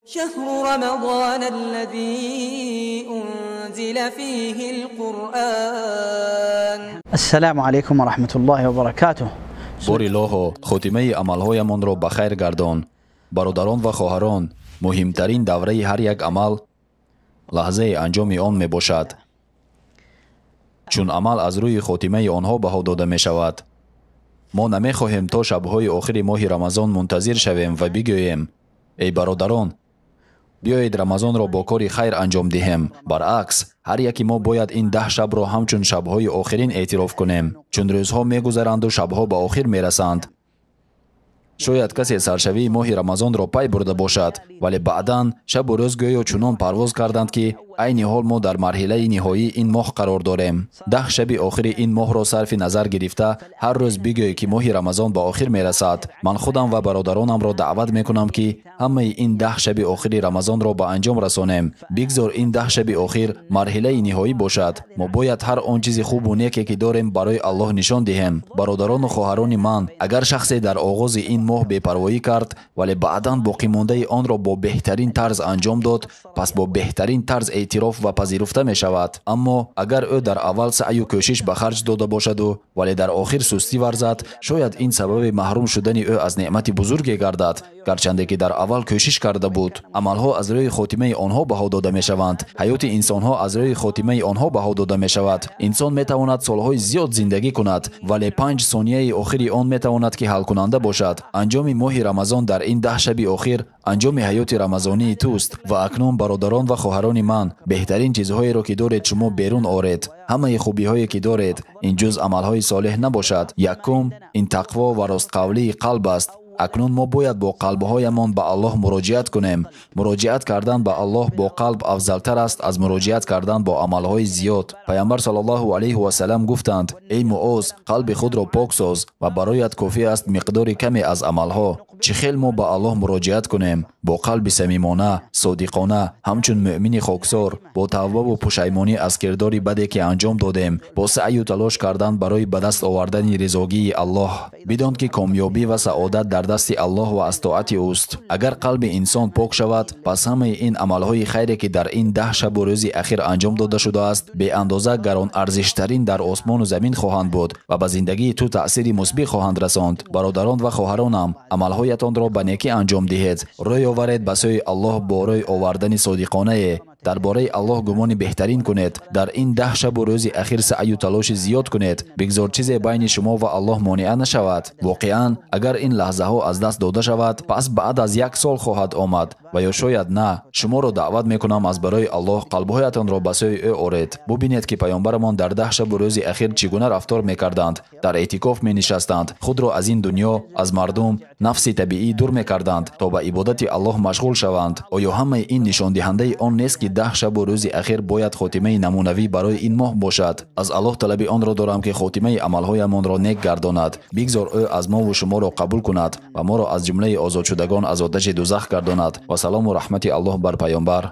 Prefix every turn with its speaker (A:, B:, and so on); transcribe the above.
A: شهر رمضان الذي أنزل فيه القرآن.
B: السلام عليكم ورحمة الله وبركاته.
C: باری الله خاتمه عملهایمان را به خیر گردان. برادران و خواهران، مهمترین دوره هر یک عمل لحظه انجام آن می باشد، چون عمل از روی خاتمه آنها بها داده می شود. ما نمی خواهیم تا شبهای آخر ماه رمضان منتظر شویم و بگوییم ای برادران بیایید رمضان را با کاری خیر انجام دهیم. برعکس هر یکی ما باید این 10 شب را همچون شبهای آخرین اعتراف کنیم، چون روزها میگذرند و شبها به آخر میرسند. شاید کسی سرشوی ماه رمضان را پی برده باشد، ولی بعداً شب و روز گویا چنان پرواز کردند که عین حال ما در مرحله نهایی این ماه قرار داریم. 10 شب آخر این ماه را صرف نظر گرفته هر روز بگوی که ماه رمضان به آخر می رسد. من خودم و برادرانم را دعوت می کنم که همه این 10 شب آخر رمضان را به انجام رسانیم. بگذار این 10 شب آخر مرحله نهایی باشد. ما باید هر آن چیز خوب و نیکی که داریم برای الله نشان دهیم. برادران و خواهران من، اگر شخصی در آغاز این ماه بی‌پروایی کرد ولی بعداً باقی مانده آن را با بهترین طرز انجام داد، پس با بهترین طرز اعتراف و پذیرفته می شود. اما اگر او در اول سعی و کوشش به خرج داده باشد و ولی در آخر سستی ورزد، شاید این سبب محروم شدن او از نعمت بزرگی گردد، گرچنده که در اول کوشش کرده بود. عملها از روی خاتمه آنها بها داده می شوند. حیات انسانها از روی خاتمه آنها بها داده می شود. انسان می تواند سالهای زیاد زندگی کند، ولی 5 ثانیه آخری آن می تواند که حل کننده باشد. انجام ماه رمضان در این 10 شب آخر انجام حیات رمضانی توست. و اکنون برادران و خواهران من، بهترین چیزهایی را که دارید شما بیرون آورید. همه خوبی هایی که دارید این جز عملهای صالح نباشد. یکم این تقوا و راستقولی قلب است. اکنون ما باید با قلبهایمان به الله مراجعت کنیم. مراجعت کردن به الله با قلب افضلتر است از مراجعت کردن با عملهای زیاد. پیامبر صلی الله علیه و سلم گفتند ای معاذ، قلب خود را پاک ساز و برایت کافی است مقدار کمی از عملها. چه خیل ما به الله مراجعت کنیم با قلب صمیمانه، صادقانه، همچون مؤمن خاکسار، با توبه و پشیمانی از کرداری بدی که انجام دادیم، با سعی و تلاش کردن برای به دست آوردن رضایت الله. بدان که کامیابی و سعادت در دست الله و از طاعت اوست. اگر قلب انسان پاک شود، پس همه این عملهای خیری که در این 10 شب و روز اخیر انجام داده شده است به اندازه گران ارزشترین در آسمان و زمین خواهند بود و به زندگی تو تأثیر مثبت خواهند رساند. برادران و خواهرانم، عملهایتان را به نیکی انجام دهید. روی آورید به سوی الله با روی آوردن صادقانه. درباره الله گمان بهترین کنید. در این 10 شب و روز اخیر سعی و تلاش زیاد کنید. بگذار چیزی بین شما و الله مانع نشود. واقعا اگر این لحظه ها از دست داده شود، پس بعد از 1 سال خواهد آمد و یا شاید نه. شما را دعوت میکنم از برای الله قلبهایتان را به سوی او آرید. ببینید که پیامبرمان در 10 شب و روز اخیر چگونه رفتار میکردند. در اعتکاف می نشستند، خود را از این دنیا، از مردم، نفس طبیعی دور میکردند تا به عبادت الله مشغول شوند. آیا همه این نشان دهنده آن نیست که 10 شب و روز اخیر باید خاتمه نمونوی برای این ماه باشد؟ از الله طلب آن را دارم که خاتمه عملهایمان را نیک گرداند. بگذار او از ما و شما را قبول کند و ما را از جمله آزاد شدگان از آتش دوزخ گرداند. و سلام و رحمت الله بر پیامبر.